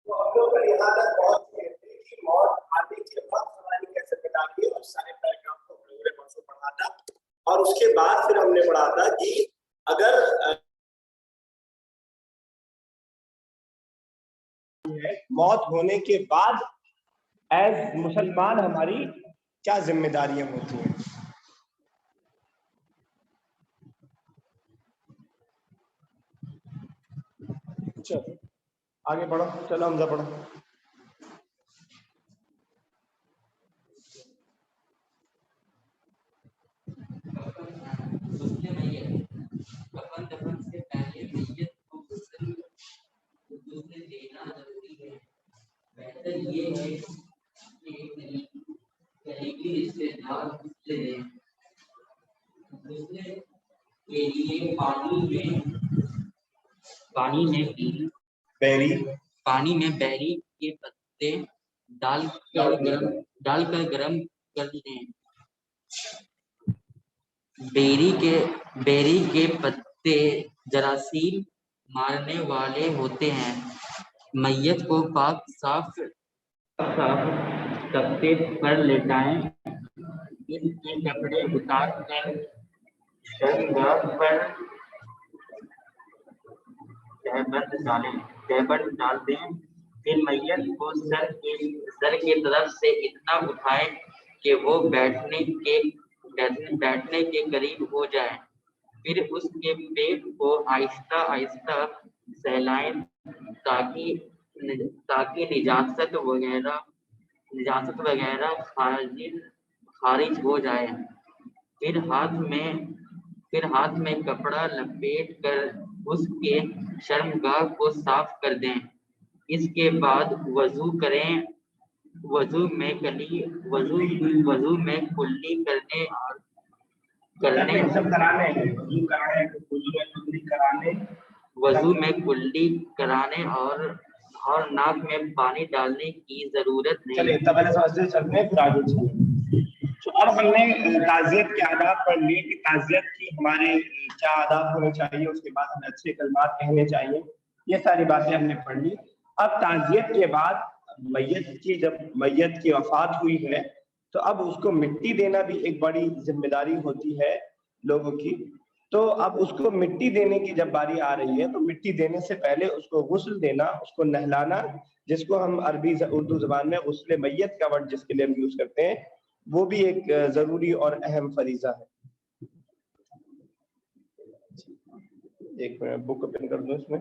तो हम लोग यहाँ तक पहुंच गए थे कि मौत आने के वक्त हमारी कैसे बिताती है, और सारे पैराग्राफ को पूरे परसों पढ़ा था। और उसके बाद फिर हमने पढ़ा था कि अगर मौत होने के बाद एज मुसलमान हमारी क्या जिम्मेदारियां होती हैं। चलो आगे बढ़ो, चलो हमजा पढ़ो। दफन से पहले मैयत को गुस्ल देना जरूरी है। बेहतर ये है कि करीबी रिश्तेदार गुस्ल दें। गुस्ल के लिए पानी में बेरी के पत्ते डालकर गरम कर लें। बेरी के पत्ते जरासीम मारने वाले होते हैं। मैयत को पाक साफ तख्ते पर लेटाएं। इसके कपड़े उतार कर शर्मगाह पर तहबंद डाल दें। फिर मैयत को सर के तरफ से इतना उठाएं कि वो बैठने के करीब हो जाए। फिर उसके पेट को आहिस्ता आहिस्ता सहलाएं ताकि निजासत वगैरह खारिज हो जाए। फिर हाथ में कपड़ा लपेट कर उसके शर्मगाह को साफ कर दें। इसके बाद वजू करें। वजू में कुल्ली कराने और नाक में पानी डालने की जरूरत नहीं। चलिए इतना पहले समझते चलते हैं, फिर आगे चलिए। तो अब हमने ताज़ियत के आदाब पढ़ लिए कि ताज़ियत की हमारे क्या आदाब होने चाहिए, उसके बाद हमें अच्छे कलमात कहने चाहिए, ये सारी बातें हमने पढ़ ली। अब ताज़ियत के बाद जब मैयत की वफात हुई है तो अब उसको मिट्टी देना भी एक बड़ी जिम्मेदारी होती है लोगों की। तो अब उसको मिट्टी देने की जब बारी आ रही है तो मिट्टी देने से पहले उसको गुस्ल देना, उसको नहलाना, जिसको हम उर्दू जबान में गुस्ल मैयत का वर्ड जिसके लिए हम यूज करते हैं, वो भी एक जरूरी और अहम फरीजा है। एक मिनट बुक ओपन कर दो इसमें।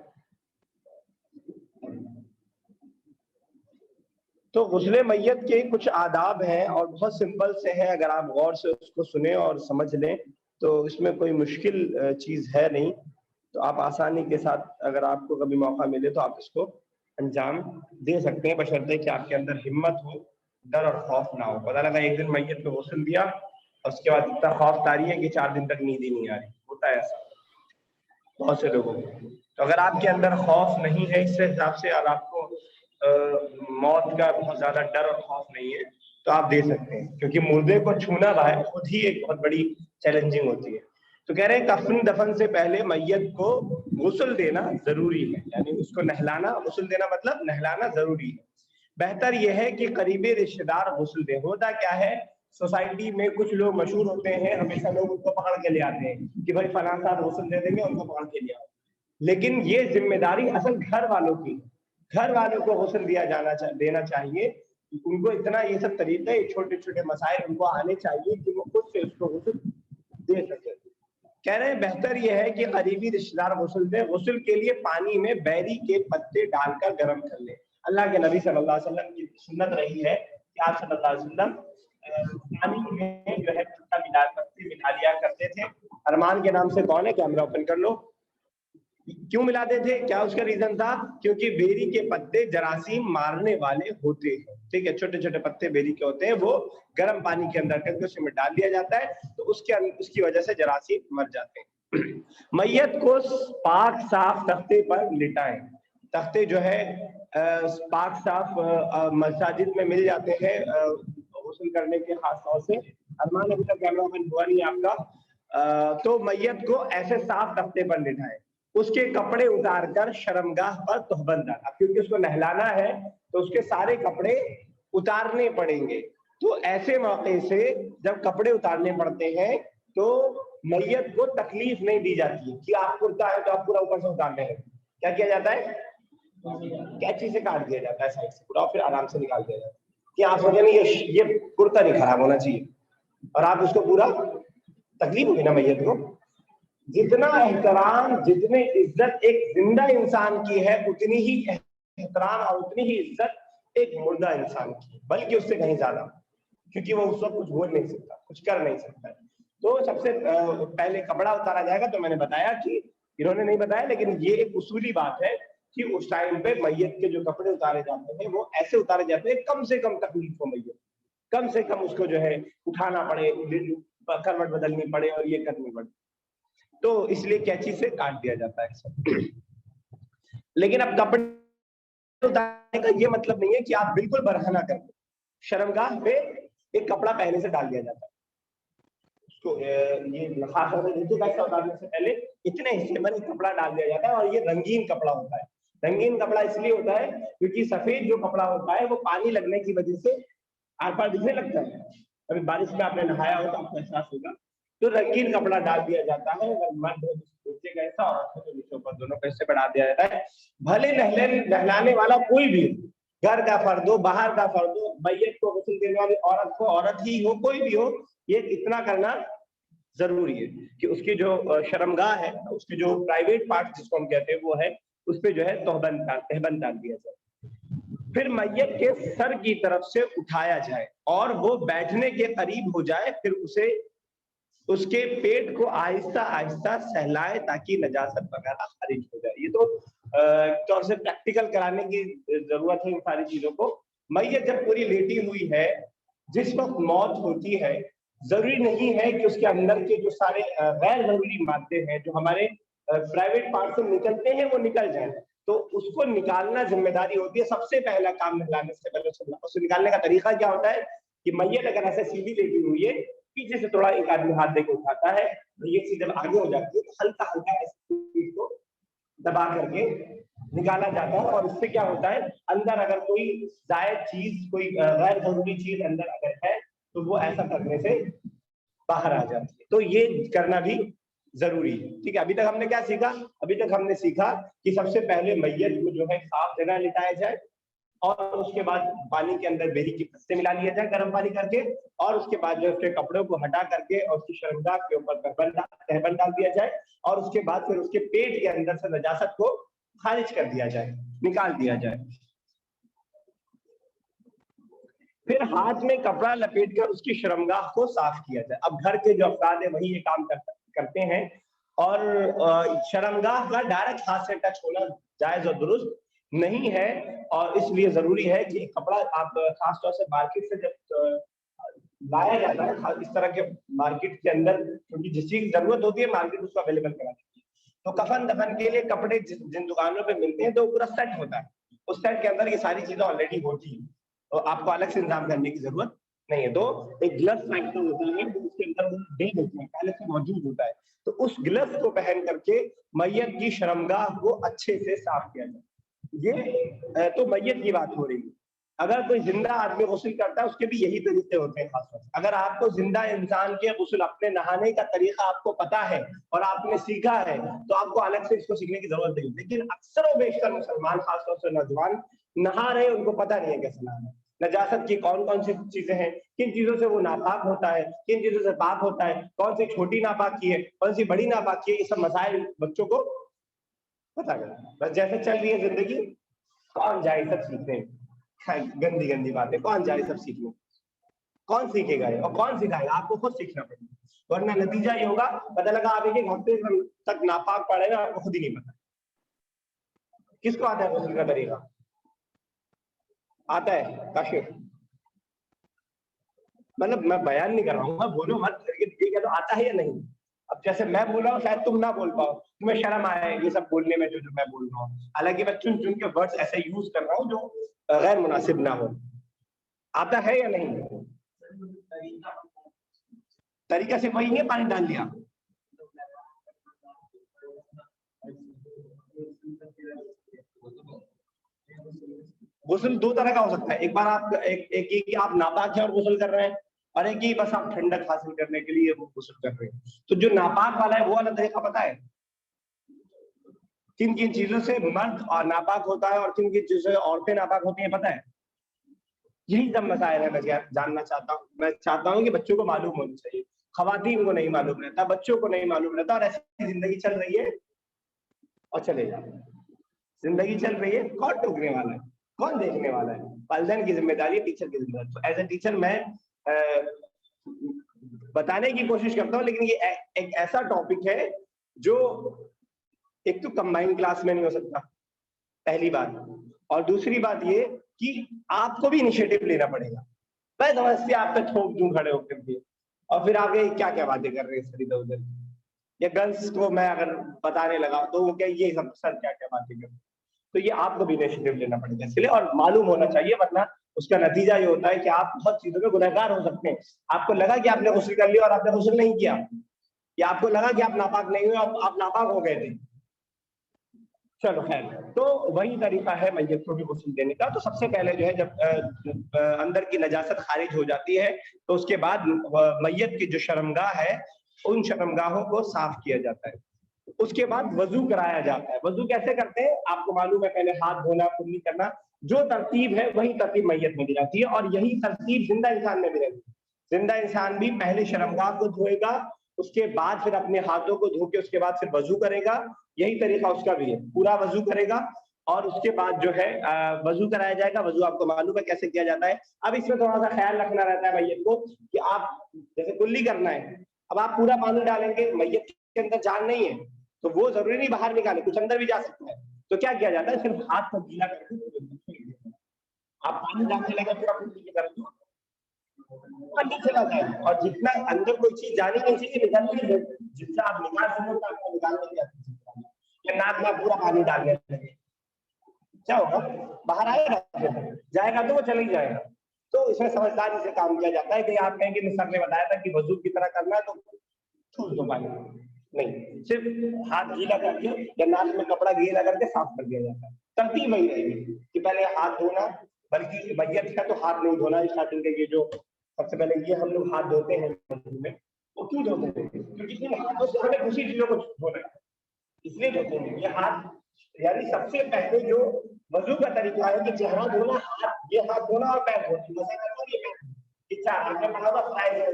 तो गुस्ल मैयत के कुछ आदाब हैं और बहुत सिंपल से हैं। अगर आप गौर से उसको सुने और समझ लें तो इसमें कोई मुश्किल चीज है नहीं। तो आप आसानी के साथ अगर आपको कभी मौका मिले तो आप इसको अंजाम दे सकते हैं, बशर्ते कि आपके अंदर हिम्मत हो, डर और खौफ ना हो। पता लगा एक दिन मैयत को गुस्ल दिया और उसके बाद इतना खौफ तारी है कि 4 दिन तक नींद ही नहीं आ रही। होता है ऐसा बहुत से लोगों को। तो अगर आपके अंदर खौफ नहीं है इस हिसाब से और आपको मौत का बहुत ज्यादा डर और खौफ नहीं है तो आप दे सकते हैं, क्योंकि मुर्दे को छूना बाहर खुद ही एक बहुत बड़ी चैलेंजिंग होती है। तो कह रहे हैं कफन दफन से पहले मैयत को गुस्ल देना जरूरी है, यानी उसको नहलाना। गुस्ल देना मतलब नहलाना जरूरी है। बेहतर यह है कि करीबी रिश्तेदार गुस्ल दे। होता क्या है, सोसाइटी में कुछ लोग मशहूर होते हैं, हमेशा लोग उनको पकड़ के ले आते हैं कि भाई फलां साहब गुस्ल दे देंगे, उनको पकड़ के ले आओ। लेकिन ये जिम्मेदारी असल घर वालों की। घर वालों को गुस्ल देना चाहिए। उनको इतना ये सब तरीके, छोटे छोटे मसाइल उनको आने चाहिए कि वो खुद से उसको गुस्ल दे सके। कह रहे हैं बेहतर यह है कि करीबी रिश्तेदार गुस्ल दे। गुस्ल के लिए पानी में बेरी के पत्ते डालकर गर्म कर ले। अल्लाह के नबी सल्लल्लाहु अलैहि वसल्लम की सुन्नत रही है कि आप सल्लल्लाहु अलैहि वसल्लम पानी में जो है पत्ते मिला लिया करते थे। अरमान के नाम से कौन है, कैमरा ओपन कर लो। क्यों मिलाते थे, क्या उसका रीजन था? क्योंकि बेरी के पत्ते जरासीम मारने वाले होते हैं। ठीक है, छोटे छोटे पत्ते बेरी के होते हैं, वो गर्म पानी के अंदर करके उसमें डाल दिया जाता है तो उसकी वजह से जरासीम मर जाते हैं। मैयत को पाक साफ तख्ते पर लिटाएं। तख्ते जो है पाक साफ मसाजिद में मिल जाते हैं गुस्ल करने के खास तौर से। अरमान अभी तक कैमरा ओपन हुआ नहीं आपका। तो मैयत को ऐसे साफ तख्ते पर लिटाएं। उसके कपड़े उतारकर शर्मगाह पर तहबंद डाला, क्योंकि उसको नहलाना है तो उसके सारे कपड़े उतारने पड़ेंगे। तो ऐसे मौके से जब कपड़े उतारने पड़ते हैं तो मैयत को तकलीफ नहीं दी जाती कि आप कुर्ता है तो आप पूरा ऊपर से उतारने हैं। क्या किया जाता है, कैंची से काट दिया जाता है साइड से पूरा, फिर आराम से निकाल दिया जाता है कि आप सोचे नहीं ये कुर्ता नहीं खराब होना चाहिए, और आप उसको पूरा, तकलीफ हुई ना मैयत को। जितना एहतराम, जितनी इज्जत एक जिंदा इंसान की है, उतनी ही एहतराम और उतनी ही इज्जत एक मुर्दा इंसान की, बल्कि उससे कहीं ज्यादा, क्योंकि वो उस वक्त कुछ बोल नहीं सकता, कुछ कर नहीं सकता। तो सबसे पहले कपड़ा उतारा जाएगा। तो मैंने बताया कि इन्होंने नहीं बताया, लेकिन ये एक उसूली बात है कि उस टाइम पे मैयत के जो कपड़े उतारे जाते हैं वो ऐसे उतारे जाते हैं कम से कम तकलीफ हो मैयत, कम से कम उसको जो है उठाना पड़े, करवट बदलनी पड़े और ये करनी पड़े, तो इसलिए कैंची से काट दिया जाता है सब। लेकिन अब कपड़े उतारने का ये मतलब नहीं है कि आप बिल्कुल बरहना कर दो। शर्मगाह पे एक कपड़ा पहले से डाल दिया जाता है उसको, ये खास तौर से नीचे का उतारने से पहले इतने हिस्से में एक कपड़ा डाल दिया जाता है, और ये रंगीन कपड़ा होता है। रंगीन कपड़ा इसलिए होता है क्योंकि सफेद जो कपड़ा होता है वो पानी लगने की वजह से आर पार दिखने लगता है। अभी बारिश में आपने नहाया हो तो आपको एहसास होगा। तो रंगीन कपड़ा डाल दिया जाता है, मर्द नीचे का हिस्सा और नीचे ऊपर दोनों का हिस्से पर डाल दिया जाता है। भले नहलाने वाला कोई भी, घर का फर्द हो, बाहर का फर्द हो, मैयत को गुस्ल देने वाली औरत को औरत ही हो, कोई भी हो, ये इतना करना जरूरी है कि उसकी जो शर्मगाह है, उसके जो प्राइवेट पार्ट जिसको हम कहते हैं वो है, उस पे जो है तहबंद डाल दिया जाए। फिर मैयत के सर की तरफ से उठाया जाए और वो बैठने के करीब हो जाए, फिर उसे उसके पेट को आहिस्ता आहिस्ता सहलाए ताकि नजासत वगैरह खारिज हो जाए। ये तो तौर से प्रैक्टिकल कराने की जरूरत है इन सारी चीजों को। मैयत जब पूरी लेटी हुई है, जिस वक्त मौत होती है, जरूरी नहीं है कि उसके अंदर के जो सारे गैर जरूरी मादे हैं जो हमारे प्राइवेट पार्ट से निकलते हैं वो निकल जाए, तो उसको निकालना जिम्मेदारी होती है। सबसे पहला काम नहलाने से पहले उसे निकालने का तरीका क्या होता है कि मैयत अगर ऐसे सीधी लेटी हुई है, पीछे से थोड़ा एक आदमी हाथ देके उठाता है, मैयत से जब आगे हो जाती है तो हल्का हल्का इसको दबा करके निकाला जाता है। और इससे क्या होता है, अंदर अगर कोई जायद चीज, कोई गैर जरूरी चीज अंदर अगर है तो वो ऐसा करने से बाहर आ जाती है। तो ये करना भी जरूरी है। ठीक है, अभी तक हमने क्या सीखा? अभी तक हमने सीखा कि सबसे पहले मैयत को जो है साफ जगह लिटाया जाए, और उसके बाद पानी के अंदर बेरी के पत्ते मिला लिया जाए गर्म पानी करके, और उसके बाद जो उसके कपड़ों को हटा करके और उसकी शर्मगाह के ऊपर तहबंद डाल दिया जाए, और उसके बाद फिर उसके पेट के अंदर से नजासत को खारिज कर दिया जाए, निकाल दिया जाए। फिर हाथ में कपड़ा लपेटकर उसकी शर्मगाह को साफ किया जाए। अब घर के जो अफराद है वही ये काम करते हैं, और शर्मगाह का डायरेक्ट हाथ से टच होना जायज और दुरुस्त नहीं है, और इसलिए जरूरी है कि कपड़ा आप खासतौर से मार्केट से जब लाया जाता है, इस तरह के मार्केट के अंदर, क्योंकि जिस चीज की जरूरत होती है मार्केट उसको अवेलेबल करा देती है। तो कफन दफन के लिए कपड़े जिन दुकानों पे मिलते हैं तो पूरा सेट होता है, उस सेट के अंदर ये सारी चीजें ऑलरेडी होती है, तो आपको अलग से इंतजाम करने की जरूरत नहीं है। तो एक ग्लव्स फैक्टर होता है जो उसके अंदर दे देते हैं, पहले से मौजूद होता है, तो उस ग्लव्स को पहन करके मैयत की शर्मगाह को अच्छे से साफ किया जाए। ये तो मैयत की बात हो रही है। अगर कोई जिंदा आदमी गुस्ल करता है उसके भी यही तरीके होते हैं खासतौर से। अगर आपको जिंदा इंसान के गुस्ल, अपने नहाने का तरीका आपको पता है और आपने सीखा है, तो आपको अलग से इसको सीखने की जरूरत नहीं। लेकिन अक्सर और बेशतर मुसलमान, खासतौर से नौजवान नहा रहे, उनको पता नहीं है कैसे नहाना, नजासत की कौन कौन सी चीजें हैं, किन चीजों से वो नापाक होता है, किन चीजों से पाक होता है, कौन सी छोटी नापाकी है, कौन सी बड़ी नापाकी है, ये सब मसाइल बच्चों को पता नहीं। बस जैसे चल रही है जिंदगी, कौन जाए सब सीखने, गंदी गंदी बातें, कौन जाए सब सीखने, कौन सीखेगा ये और कौन सिखाएगा? आपको खुद सीखना पड़ेगा, वरना नतीजा ये होगा पता लगा आप एक हफ्ते तक नापाक पड़े ना, आपको खुद ही नहीं पता। किसको आता है गुस्ल का तरीका? आता है काशिफ? मतलब मैं बयान नहीं कर रहा हूँ, बोलो मत, ठीक है तो आता है या नहीं? अब जैसे मैं बोल रहा हूँ शायद तुम ना बोल पाओ, तुम्हें शर्म आए ये सब बोलने में जो मैं बोल रहा हूँ, हालांकि मैं चुन चुन के वर्ड्स ऐसे यूज कर रहा हूँ जो गैर मुनासिब ना हो। आता है या नहीं? तरीका से वही नहीं, पानी डाल दिया। गुस्ल दो तरह का हो सकता है, एक बार आप एक ये कि आप नापाक है और गुस्ल कर रहे हैं, और एक ही बस आप ठंडक हासिल करने के लिए वो गुस्ल कर रहे हैं। तो जो नापाक वाला है वो वाला तरीका पता है? किन किन चीजों से मर्द और नापाक होता है और किन किन चीजों से औरतें नापाक होती हैं पता है? यही सब मसाइल है, मैं जानना चाहता हूँ। मैं चाहता हूँ कि बच्चों को मालूम होनी चाहिए, खवातीन को नहीं मालूम रहता, बच्चों को नहीं मालूम रहता, और ऐसी जिंदगी चल रही है और चलेगा। जिंदगी चल रही है, कौन टोकने वाला है, कौन देखने वाला है? वालिदैन की जिम्मेदारी है, टीचर की जिम्मेदारी। तो एज ए टीचर मैं बताने की कोशिश करता हूँ, लेकिन ये एक ऐसा टॉपिक है जो एक तो कंबाइंड क्लास में नहीं हो सकता, पहली बात, और दूसरी बात ये कि आपको भी इनिशिएटिव लेना पड़ेगा। मैं समझती आप पे थोप दूं खड़े होकर के, और फिर आगे क्या क्या बातें कर रहे हैं सर इधर उधर, या गर्ल्स को मैं अगर बताने लगा तो वो क्या ये सब सर क्या क्या बातें कर रहे हैं। तो ये आपको भी इनिशिएटिव लेना पड़ेगा इसके लिए, और मालूम होना चाहिए, वरना उसका नतीजा ये होता है कि आप बहुत चीजों में गुनहगार हो सकते हैं। आपको लगा कि आपने गुस्ल कर लिया और आपने गुस्ल नहीं किया, या आपको लगा कि आप नापाक नहीं हुए, आप नापाक हो गए थे। चलो खैर, तो वही तरीका है मैयत को भी गुस्ल देने का। तो सबसे पहले जो है जब अंदर की नजासत खारिज हो जाती है तो उसके बाद मैयत की जो शर्मगाह है उन शर्मगाहों को साफ किया जाता है। उसके बाद वजू कराया जाता है। वजू कैसे करते हैं आपको मालूम है, पहले हाथ धोना, कुल्ली करना, जो तरतीब है वही तरतीब मैयत में दी जाती है, और यही तरतीब जिंदा इंसान में भी रहती है। जिंदा इंसान भी पहले शर्मगाह को धोएगा, उसके बाद फिर अपने हाथों को धो के उसके बाद फिर वजू करेगा। यही तरीका उसका भी है, पूरा वजू करेगा और उसके बाद जो है वजू कराया जाएगा। वजू आपको मालूम है कैसे किया जाता है। अब इसमें थोड़ा सा ख्याल रखना रहता है मैयत को कि आप जैसे कुल्ली करना है, अब आप पूरा पानी डालेंगे, मैयत के अंदर जान नहीं है तो वो जरूरी नहीं बाहर निकाले, कुछ अंदर भी जा सकता है। तो क्या किया जाता है, सिर्फ हाथ को गीला करके आप पानी डालने लगे पूरा कुल्ली की तरह अंदर चला जाए, और जितना अंदर कोई चीज जानी नहीं चाहिए निकालनी है, जितना आप निकाल सको तो आपको निकालने की, या नाक में पूरा पानी डालने लगे, क्या होगा, बाहर आएगा, जाएगा तो वो चले ही जाएगा। तो इसमें समझदारी से काम किया जाता है कि आप कहेंगे सर ने बताया था कि वजू की तरह करना है तो छूट दो पानी, नहीं, सिर्फ हाथ गीला करके या नाक में कपड़ा गीला करके साफ कर दिया जाता है। तरतीब वही रहेगी कि पहले हाथ धोना, बल्कि मैयत का तो हाथ नहीं धोना स्टार्टिंग के, ये जो सबसे पहले ये हम लोग हाथ धोते हैं में, वो क्यों धोते हैं, क्योंकि इन हाथों से हमें दूसरी चीजों को धोना है, इसलिए धोते हैं ये हाथ। यानी सबसे पहले जो वजू का तरीका है कि चेहरा धोना, हाथ, ये हाथ धोना और पैर धोना, ये चार हमने पढ़ा था फ्राइज है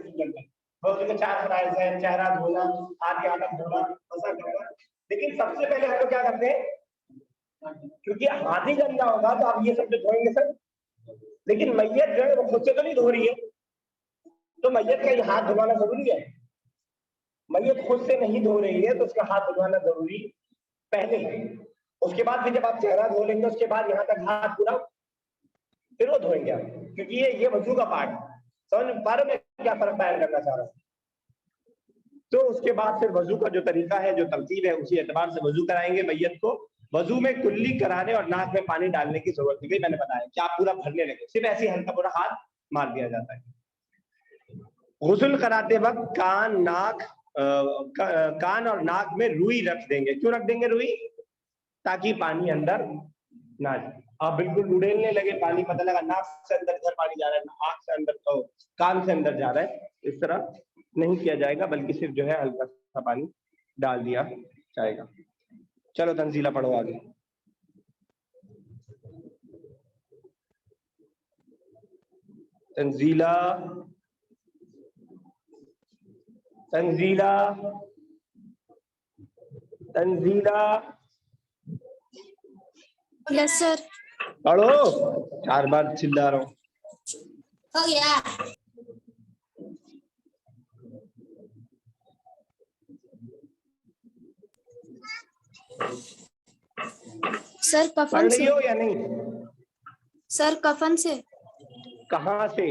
वजू के 4 फ्राइज है, चेहरा धोना, हाथ के आदम धोना, ऐसा करना। लेकिन सबसे पहले हम लोग क्या करते हैं, क्योंकि हाथ ही गंदा होगा तो आप ये सब जो धोएंगे सर, लेकिन मैयत जो है वो खुद से तो नहीं धो रही है, तो मैयत का ये हाथ धुलवाना जरूरी है। मैयत खुद से नहीं धो रही है तो उसका हाथ धुलवाना जरूरी पहले है। उसके बाद फिर जब आप चेहरा धो लेंगे उसके बाद यहाँ तक हाथ पूरा फिर वो धोएंगे आप, क्योंकि ये वजू का पार्ट है। समझ पा रहे हैं क्या फर्क बयान करना चाह रहा हूँ। तो उसके बाद फिर वजू का जो तरीका है, जो तरतीब है, उसी एतबार से वजू कराएंगे मैयत को। वजू में कुल्ली कराने और नाक में पानी डालने की जरूरत नहीं, मैंने बताया कि आप पूरा भरने लगे, सिर्फ ऐसे हल्का पूरा हाथ मार दिया जाता है। गुस्ल कराते वक्त कान और नाक में रुई रख देंगे। क्यों रख देंगे रुई? ताकि पानी अंदर ना जाए। आप बिल्कुल उड़ेलने लगे पानी, पता लगा नाक से अंदर इधर पानी जा रहा है, आंख से अंदर तो कान से अंदर जा रहा है, इस तरह नहीं किया जाएगा, बल्कि सिर्फ जो है हल्का सा पानी डाल दिया जाएगा। चलो तंजीला पढ़ो आगे। Tanzila, Tanzila, Tanzila, yes sir. पढ़ो, 4 बार चिल्ला रहा हूँ। हो गया सर। पढ़ कफन रही से हो या नहीं? सर, कफन से। कहाँ से?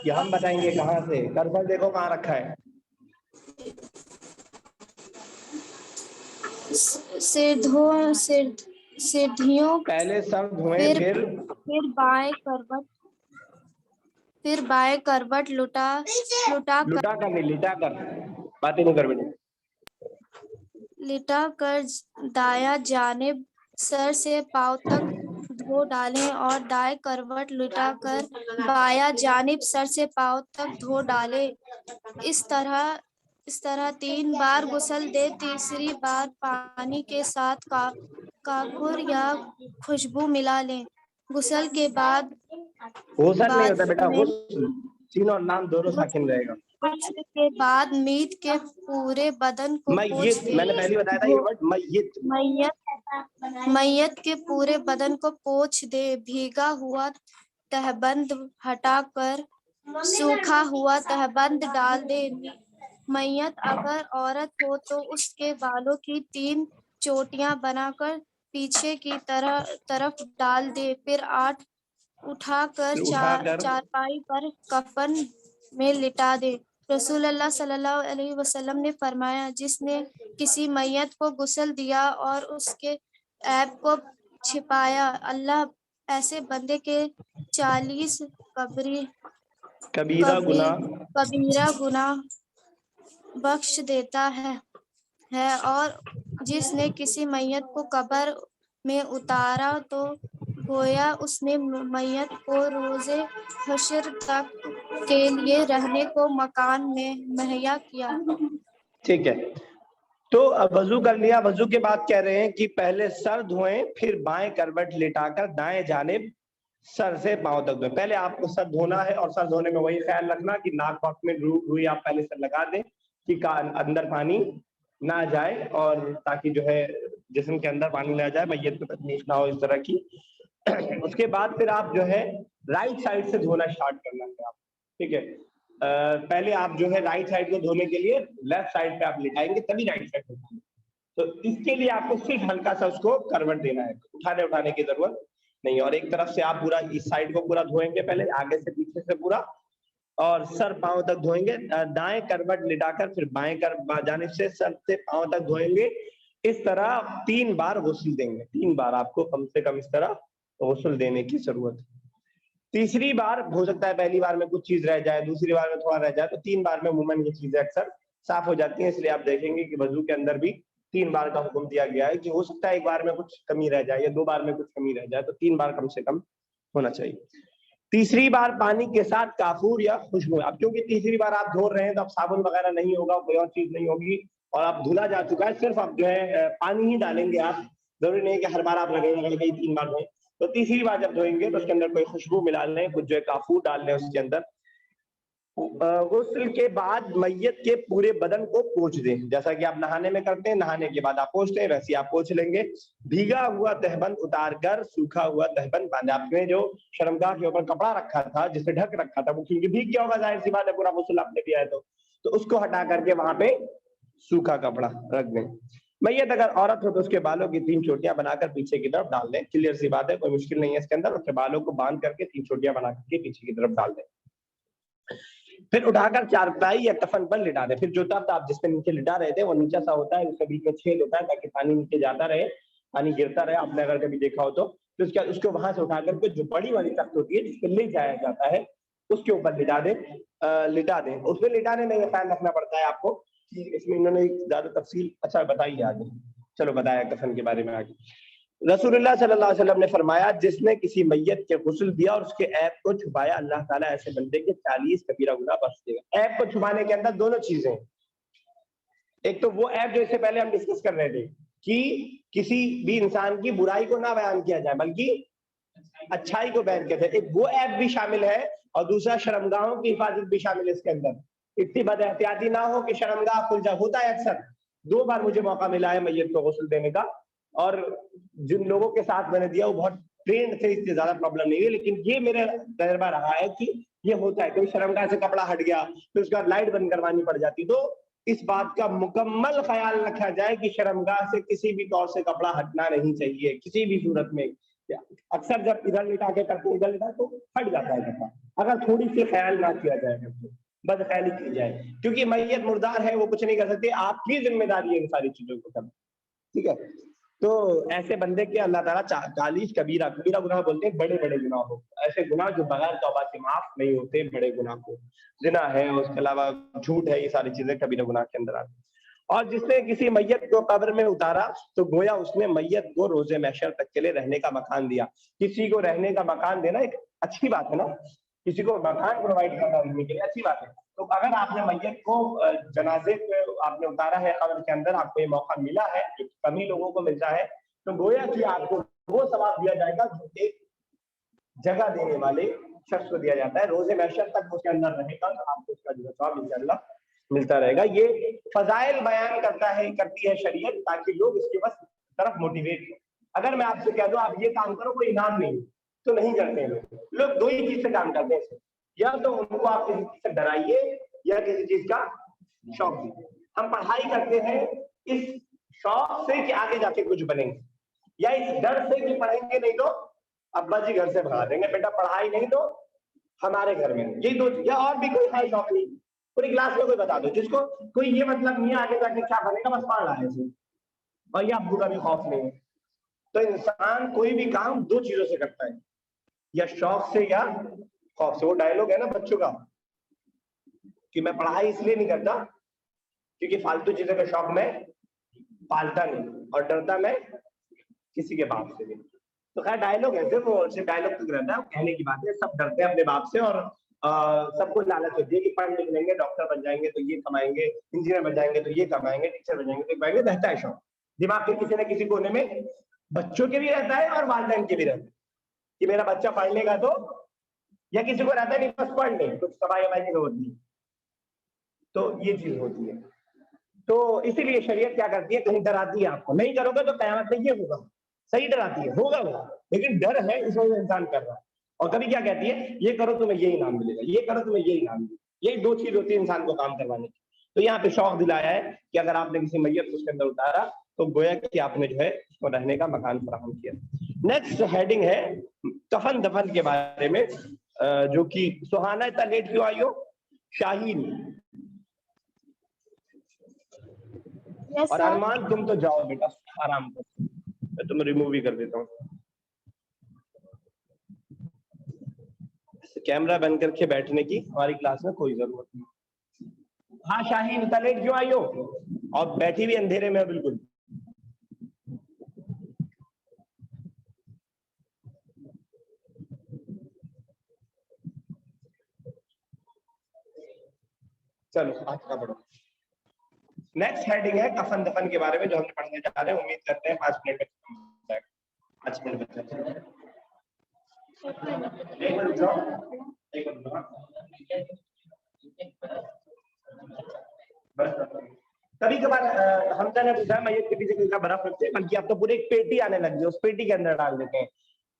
ये हम बताएंगे कहाँ से। कर्सर देखो कहाँ रखा है। सिर धो, सीढ़ियों, पहले सर धोएं, फिर बाएं करवट लुटा कर नहीं, लिटा कर, बातें नहीं कर बेटे। लिटा कर दाया जानिब सर से पांव तक धो डालें और दाएं करवट लुटाकर बायां जानिब सर से पांव तक धो डालें। इस तरह 3 बार गुस्ल दे। तीसरी बार पानी के साथ काफूर या खुशबू मिला लें। गुस्ल के बाद गुस्ल नहीं होता बेटा, में गुस्ल, सीन और नाम दोनों साकिन रहेगा। गुस्ल के बाद मीत के पूरे बदन को पोंछ मय्यत, दें। मैंने पहले बताया था ये वर्ड मय्यत। मैयत के पूरे बदन को पोंछ दे। भीगा हुआ तहबंद हटाकर सूखा हुआ तहबंद डाल दे। मैयत अगर औरत हो तो उसके बालों की 3 चोटियां बनाकर पीछे की तरफ डाल दे। फिर उठाकर चारपाई पर कफन में लिटा दे। रसूलुल्लाह सल्लल्लाहु अलैहि वसल्लम ने फरमाया, जिसने किसी मैयत को गुस्ल दिया और उसके ऐब को छिपाया, अल्लाह ऐसे बंदे के 40 कबीरा गुनाह बख्श देता है। और जिसने किसी मैयत को कब्र में उतारा तो गोया उसने मैयत को रोजे हश्र तक के लिए रहने को मकान में मुहैया किया। ठीक है, तो अब वजू कर लिया। वजू के बाद कह रहे हैं कि पहले सर धोएं, फिर बाएं करवट लिटाकर दाएं जानिब सर से पांव तक धोएं। पहले आपको सर धोना है और सर धोने में वही ख्याल रखना कि नाक वाक में रुई आप पहले से लगा दें कि अंदर पानी ना जाए, और ताकि जो है जिस्म के अंदर पानी ना जाए, मैयत को तकलीफ ना हो इस तरह की। उसके बाद फिर आप जो है राइट साइड से धोना स्टार्ट करना है आप, ठीक है। पहले आप जो है राइट साइड को धोने के लिए लेफ्ट साइड पे आप लिटाएंगे, तभी राइट साइड धोएंगे। तो इसके लिए आपको सिर्फ हल्का सा उसको करवट देना है, उठाने की जरूरत नहीं। और एक तरफ से आप पूरा इस साइड को पूरा धोएंगे, पहले आगे से पीछे से पूरा, और सर पांव तक धोएंगे। दाएं करवट लिटाकर फिर बाएं जानिब से सर से पांव तक धोएंगे। इस तरह 3 बार गुस्ल देंगे। 3 बार आपको कम से कम इस तरह गुस्ल देने की जरूरत है। तीसरी बार हो सकता है पहली बार में कुछ चीज रह जाए, दूसरी बार में थोड़ा रह जाए, तो 3 बार में अमूमन ये चीजें अक्सर साफ हो जाती हैं। इसलिए आप देखेंगे कि वजू के अंदर भी 3 बार का हुक्म दिया गया है कि हो सकता है एक बार में कुछ कमी रह जाए या 2 बार में कुछ कमी रह जाए, तो 3 बार कम से कम होना चाहिए। तीसरी बार पानी के साथ काफूर या खुशबू। अब क्योंकि तीसरी बार आप धो रहे हैं तो अब साबुन वगैरह नहीं होगा, कोई और चीज नहीं होगी, और आप धुला जा चुका है, सिर्फ आप जो है पानी ही डालेंगे। आप जरूरी नहीं कि हर बार आप लगेंगे 3 बार धोएं। तो तीसरी बार जब धोएंगे तो उसके अंदर कोई खुशबू मिला लें, कुछ जो है काफूर डाल लें उसके अंदर। गुस्ल के बाद मैयत के पूरे बदन को पोंछ दें, जैसा कि आप नहाने में करते हैं, नहाने के बाद आप पोंछते हैं, वैसे आप पोंछ लेंगे। भीगा हुआ तहबंद उतारकर सूखा हुआ तहबंद बांधे। आपने जो शर्मगाह के ऊपर कपड़ा रखा था, जिसे ढक रखा था, वो क्योंकि भीग गया होगा, जाहिर सी बात है, पूरा गुस्ल आपने किया है तो उसको हटा करके वहां पे सूखा कपड़ा रख दें। मैयत अगर औरत हो तो उसके बालों की 3 चोटियां बनाकर पीछे की तरफ डाल दें। क्लियर सी बात है, कोई मुश्किल नहीं है इसके अंदर। उसके बालों को बांध करके 3 चोटियां बना करके पीछे की तरफ डाल दें। फिर उठाकर चारपाई या कफन पर लिटा दें। फिर जो तख्त आप जिसपे नीचे लिटा रहे थे वो नीचा सा होता है, उसके बीच में छेद होता है ताकि पानी नीचे जाता रहे, पानी गिरता रहे। आपने अगर कभी देखा हो तो उसको वहां से उठा करके जो बड़ी वाली तख्त होती है जिसपे ले जाया जाता है उसके ऊपर लिटा दें। उसमें लिटाने में यह ख्याल रखना पड़ता है आपको कि इसमें इन्होंने ज्यादा तफसील अच्छा बताई है आगे। चलो बताया कफन के बारे में आगे। रसूलुल्लाह सल्लल्लाहु अलैहि वसल्लम ने फरमाया, जिसने किसी मैयत के गुस्ल दिया और उसके ऐब को छुपाया, अल्लाह ताला ऐसे बंदे के 40 कबीरा गुनाह बख्श देगा। ऐब को छुपाने के अंदर दोनों चीजें, एक तो वो ऐब जो इससे पहले हम डिस्कस कर रहे थे कि किसी भी इंसान की बुराई को ना बयान किया जाए बल्कि अच्छाई को बयान किया जाए, एक वो ऐब भी शामिल है, और दूसरा शर्मगाहों की हिफाजत भी शामिल है इसके अंदर। इतनी बदएहतियाती ना हो कि शर्मगाह खुल जाए। होता है अक्सर। 2 बार मुझे मौका मिला है मैयत को गुस्ल देने का, और जिन लोगों के साथ मैंने दिया वो बहुत ट्रेंड थे, इससे ज्यादा प्रॉब्लम नहीं है। लेकिन ये मेरे तजर्बा रहा है कि ये होता है, कोई शर्मगाह से कपड़ा हट गया तो उसके बाद लाइट बंद करवानी पड़ जाती। तो इस बात का मुकम्मल ख्याल रखा जाए कि शर्मगाह से किसी भी तौर से कपड़ा हटना नहीं चाहिए किसी भी सूरत में। अक्सर जब इधर लिटा के करते इधर लिटा तो हट जाता है कपड़ा, अगर थोड़ी सी ख्याल ना किया जाए, बदख्याली की जाए, क्योंकि मैयत मुर्दार है, वो कुछ नहीं कर सकती, आपकी जिम्मेदारी है इन सारी चीजों को करना, ठीक है। तो ऐसे बंदे के अल्लाह ताला 40 कबीरा गुनाह बोलते हैं, बड़े बड़े गुनाह हो, ऐसे गुनाह जो बगैर तौबा के माफ नहीं होते, बड़े गुनाह को, जिना है, उसके अलावा झूठ है, ये सारी चीजें कबीरा गुनाह के अंदर आती हैं। और जिसने किसी मैयत को कब्र में उतारा तो गोया उसने मैयत को रोजे महशर तक के लिए रहने का मकान दिया। किसी को रहने का मकान देना एक अच्छी बात है ना, किसी को मकान प्रोवाइड करना रहने के लिए अच्छी बात है। तो अगर आपने मैयत को जनाजे को आपने उतारा है कब्र के अंदर, आपको ये मौका मिला है, जो कम ही लोगों को मिलता है, तो गोया कि आपको वो सवाब दिया जाएगा जो एक जगह देने वाले शख्स को दिया जाता है। रोजे महशर तक उसके अंदर रहेगा तो आपको उसका जो सवाब इंशाअल्लाह मिलता रहेगा। ये फजाइल बयान करती है शरीयत, ताकि लोग इसके बस तरफ मोटिवेट हो। अगर मैं आपसे कह दूं आप ये काम करो, कोई इनाम नहीं, तो नहीं करते हैं लोग। दो ही चीज से काम करते हैं, या तो उनको आप किसी चीज से डराइए या किसी चीज का शौक दीजिए। हम पढ़ाई करते हैं इस शौक से कि आगे जाके कुछ बनेंगे, या इस डर से कि पढ़ेंगे नहीं तो अब्बा जी घर से भगा देंगे, बेटा पढ़ाई नहीं तो हमारे घर में। ये दो, या और भी कोई है शौक नहीं, पूरी क्लास में कोई बता दो जिसको कोई ये मतलब नहीं है आगे जाके क्या बनेगा, बस पढ़ रहा है और ये अब्बू का भी खौफ नहीं है। तो इंसान कोई भी काम दो चीजों से करता है, या शौक से या खौफ से। वो डायलॉग है ना बच्चों का कि मैं पढ़ाई इसलिए नहीं करता क्योंकि फालतू चीजों का शौक मैं पालता नहीं, और डरता मैं किसी के बाप से भी। तो खैर डायलॉग है, सिर्फ डायलॉग तक रहता है, कहने की बात है। सब डरते हैं अपने बाप से, और सबको लालच होती है कि पढ़ लिख लेंगे, डॉक्टर बन जाएंगे तो ये कमाएंगे, इंजीनियर बन जाएंगे तो ये कमाएंगे, टीचर बन जाएंगे तो कमाएंगे। रहता है शौक दिमाग के किसी न किसी कोने में, बच्चों के भी रहता है और वालिदैन के भी रहता है कि मेरा बच्चा पढ़ लेगा तो, या किसी को रहता है नहीं बस पढ़ ले, कुछ कमाई वमाई की जरूरत नहीं। तो ये चीज होती है। तो इसीलिए शरीयत क्या करती है, कहीं डराती है आपको, नहीं करोगे तो कयामत में ये होगा, सही डराती है, होगा वो, लेकिन डर है इस वजह से इंसान कर रहा है। और कभी क्या कहती है, ये करो तुम्हें ये इनाम मिलेगा, ये करो तुम्हें ये इनाम मिलेगा। यही दो चीज होती है इंसान को काम करवाने की। तो यहाँ पे शौक दिलाया है कि अगर आपने किसी मैयत को उसके अंदर उतारा तो गोया कि आपने जो है उसको रहने का मकान फराहम किया। नेक्स्ट हेडिंग है कफन दफन के बारे में, जो कि सुहाना इतना लेट क्यों आई हो शाहीन? यस और सर। अरमान तुम तो जाओ बेटा आराम करो, मैं तुम्हें रिमूव ही कर देता हूँ। कैमरा बंद करके बैठने की हमारी क्लास में कोई जरूरत नहीं। हाँ शाहीन इतना लेट क्यों आई हो, और बैठी भी अंधेरे में बिल्कुल। चलो आज का पढ़ो। नेक्स्ट हेडिंग है कफन दफन के बारे में जो हम पढ़ने जा रहे हैं। उम्मीद करते हैं 5 मिनट में 5 मिनट बचे। कभी कभार हमजा ने पूछा मैयत के पीछे किसका बर्फ रखते हैं, बल्कि अब तो पूरे एक पेटी आने लग गई, उस पेटी के अंदर डाल देते हैं।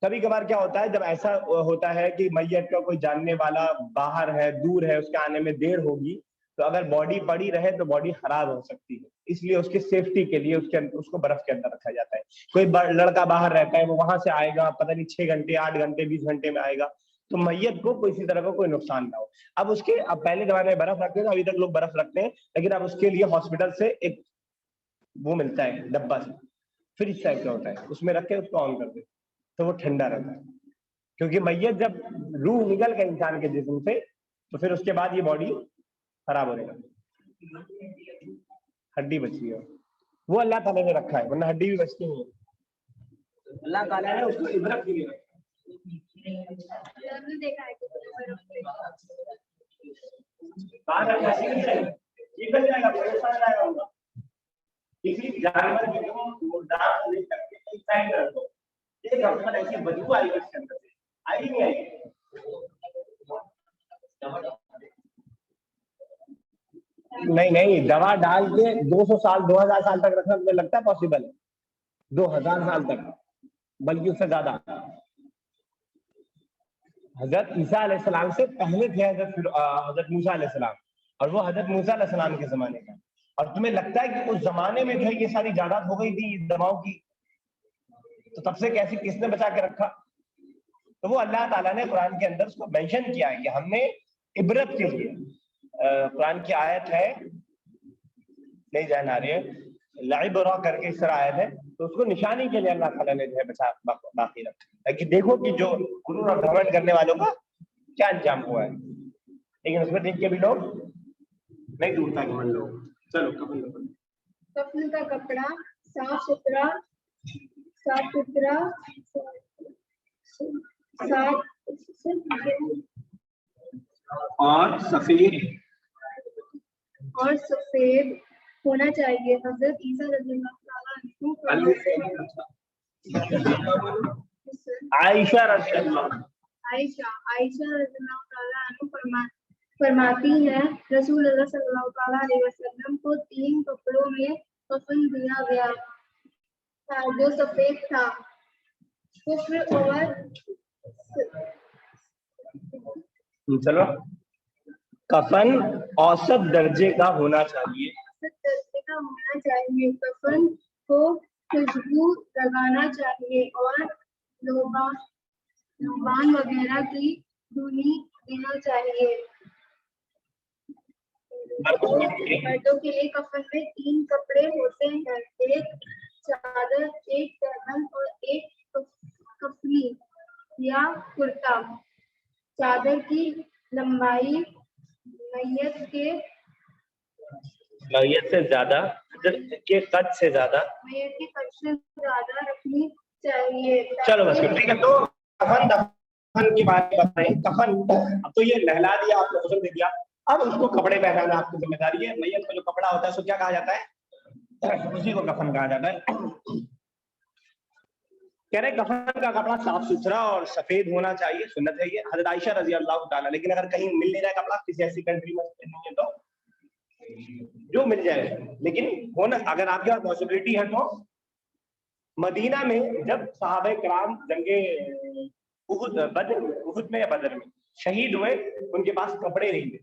कभी कभार क्या होता है, जब ऐसा होता है कि मैयत का कोई जानने वाला बाहर है, दूर है, उसके आने में देर होगी, तो अगर बॉडी पड़ी रहे तो बॉडी खराब हो सकती है, इसलिए उसकी सेफ्टी के लिए उसको बर्फ के अंदर रखा जाता है। कोई लड़का बाहर रहता है, वो वहां से आएगा, पता नहीं 6 घंटे 8 घंटे 20 घंटे में आएगा, तो मैयत को किसी तरह का कोई नुकसान ना हो। अब पहले जमाने में बर्फ रखते थे, अभी तक लोग बर्फ रखते हैं, लेकिन अब उसके लिए हॉस्पिटल से एक वो मिलता है डब्बा से, फ्रिज टाइप का होता है, उसमें रख के उसको ऑन कर दे तो वो ठंडा रहता है। क्योंकि मैयत जब रूह निकल गई इंसान के जिस्म से तो फिर उसके बाद ये बॉडी खराब होने लगी, हड्डी बची है, वो अल्लाह ताला ने रखा है, वरना हड्डी भी बचती नहीं है। अल्लाह ताला ने उसको इबरत के लिए रखा। किसी जानवर ऐसी बदबू आई इसके अंदर से, आई नहीं आई? नहीं दवा डाल के 200 साल 2000 साल तक रखना तुम्हें लगता है पॉसिबल है? 2000 साल तक, बल्कि उससे ज्यादा। हजरत ईसा अलैहिस्सलाम से पहले थे हजरत मूसा अलैहिस्सलाम, और वो हजरत मूसा अलैहिस्सलाम के जमाने का। और तुम्हें लगता है कि उस जमाने में जो है ये सारी जायदाद हो गई थी दवाओं की, तो तब से कैसे किसने बचा के रखा? तो वो अल्लाह ताला ने कुरान के अंदर उसको मेंशन किया है कि हमने इबरत के लिए, कुरान की आयत है, नहीं जान आ रही है, लाइबरा करके इस तरह आयत है, तो उसको निशानी के लिए अल्लाह ताला ने जो है बचा बाकी रखा, ताकि देखो कि जो गुरूर और घमंड करने वालों का क्या अंजाम हुआ है। लेकिन उसमें देख के भी लोग नहीं टूटता घमंड लोग। चलो कफन दफन कफन का कपड़ा साफ सुथरा साफ और सफेद होना चाहिए। हजरत ईसा रज़ियल्लाहु आयशा फरमाती है रसूलुल्लाह सल्लल्लाहु अलैहि वसल्लम को 3 कपड़ों में कफन दिया गया था जो सफेद था। कुफ्र और चलो, कफन औसत दर्जे का होना चाहिए। कफन को खुशबू लगाना चाहिए और लोबान वगैरह की धुनी देना चाहिए। मर्दों के लिए कफन में 3 कपड़े होते हैं, एक चादर, एक तहबंद और एक कफनी या कुर्ता। चादर की लंबाई मैयत से ज्यादा के कद से ज्यादा रखनी चाहिए। चलो बस ठीक है। तो कफन की बात कर रहे हैं। कफन अब तो ये नहला दिया, आपने हुस्न दे दिया, अब उसको कपड़े पहनाना आपकी जिम्मेदारी है। मैयत का जो कपड़ा होता है उसको क्या कहा जाता है? उसी को कफन कहा जाता है। कह रहे कफन का कपड़ा साफ सुथरा और सफेद होना चाहिए, सुन्नत है ये। हज़रत आयशा रज़ी अल्लाह ताला। लेकिन अगर कहीं मिल नहीं रहा कपड़ा, किसी ऐसी कंट्री में नहीं है, तो जो मिल जाए, लेकिन होना, अगर आपके पास पॉसिबिलिटी है तो। मदीना में जब सहाबा किराम जंगे उहुद में या बदर में शहीद हुए, उनके पास कपड़े नहीं थे।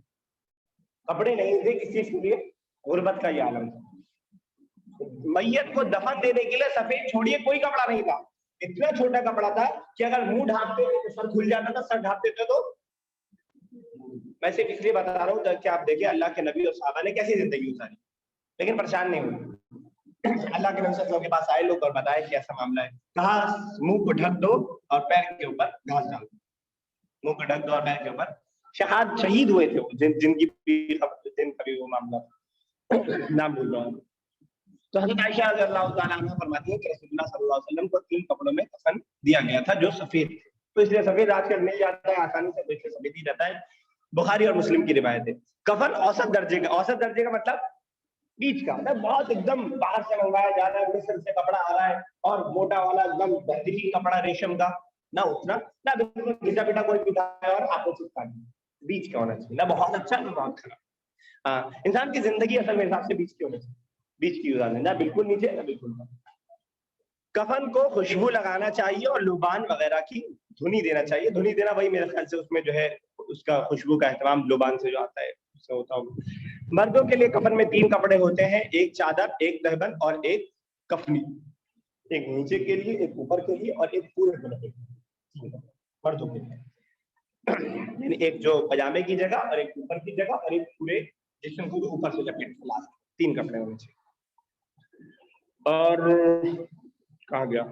कपड़े नहीं थे किस चीज के लिए? गुर्बत का ये आलम था। मैयत को दफन देने के लिए सफेद छोड़िए कोई कपड़ा नहीं था। इतना छोटा कपड़ा था कि अगर मुंह ढांकते तो सर खुल जाता था, सर ढांकते थे तो। मैं सिर्फ इसलिए बता रहा हूँ कि आप देखिए अल्लाह के नबी और सहाबा ने कैसी जिंदगी गुजारी, लेकिन परेशान नहीं हुए। अल्लाह के नबी सल्लल्लाहु अलैहि वसल्लम के पास आए लोग और बताए कि ऐसा मामला है। कहा मुंह को ढक दो और पैर के ऊपर घास डाल दो। मुंह को ढक दो और पैर के ऊपर। शहीद हुए थे वो, जिनकी कभी वो मामला नाम भूल रहा हूँ। तो हज़रत आयशा रज़ियल्लाहु ताला अन्हा फरमाती है कि रसूलुल्लाह सल्लल्लाहु अलैहि वसल्लम को 3 कपड़ों में कफन दिया गया था जो सफेद थे। तो इसलिए सफेद आजकल मिल जाता है आसानी से, तो इसलिए सफेद ही रहता है। बुखारी और मुस्लिम की रिवायत है। कफन औसत दर्जे का मतलब बीच का, मतलब बहुत एकदम बाहर से मंगवाया जा रहा है, मिस्र से कपड़ा आ रहा है और मोटा वाला एकदम बेहतरीन कपड़ा रेशम का, ना उतना ना बिल्कुल घिसा पिटा कोई पिटा है और आपको चिपका दिया। बीच का होना चाहिए, ना बहुत अच्छा ना बहुत खराब। हाँ, इंसान की जिंदगी असल मेरे हिसाब से बीच की होनी चाहिए, बीच की गुजारनी, ना बिल्कुल नीचे ना बिल्कुल ऊपर। कफन को खुशबू लगाना चाहिए और लुबान वगैरह की धुनी देना चाहिए। धुनी देना वही मेरे ख्याल से उसमें जो है उसका खुशबू का एहतमाम लुबान से जो आता है उससे होता होगा। मर्दों के लिए कफन में 3 कपड़े होते हैं, एक चादर, एक तहबंद और एक कफनी। एक नीचे के लिए, एक ऊपर के लिए और एक पूरे बदन के लिए। मर्दों के लिए यानी एक जो पजामे की जगह और एक ऊपर की जगह और एक पूरे जिस्म को ऊपर से लपेट फैला, 3 कपड़े होने चाहिए। और कहाँ गया?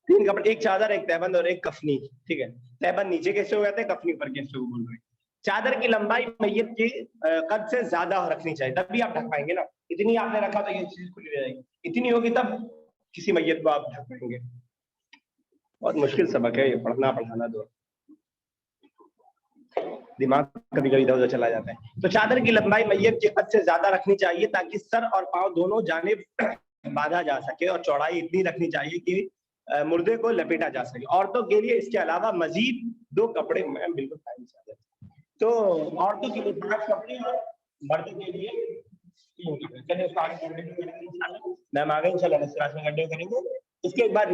3 कपड़े, एक चादर, एक तहबंद और एक कफनी। ठीक है, तहबंद नीचे कैसे हो जाते हैं, कफनी ऊपर कैसे हो बोल रहे हैं। चादर की लंबाई मैयत के कद से ज्यादा रखनी चाहिए, तभी आप ढक पाएंगे ना। इतनी आपने रखा तो ये चीज खुली रह जाएगी, इतनी होगी तब किसी मैयत को आप ढक पाएंगे। बहुत मुश्किल सबक है ये, पढ़ना पढ़ाना दो, दिमाग कभी कभी इधर उधर चला जाता है। तो चादर की लंबाई मैयत के कद से ज्यादा रखनी चाहिए ताकि सर और पांव दोनों जानिब बांधा जा सके, और चौड़ाई इतनी रखनी चाहिए कि मुर्दे को लपेटा जा सके। औरतों के लिए इसके अलावा मजीद 2 कपड़े बिल्कुल टाइम से। तो औरतों के लिए 5 कपड़े और मर्दों के लिए 3 कपड़े। चलिए उसको आगे कंटिन्यू करेंगे इंशाल्लाह। मैम आ गए इंशाल्लाह, नेक्स्ट क्लास में कंटिन्यू करेंगे। इसके बाद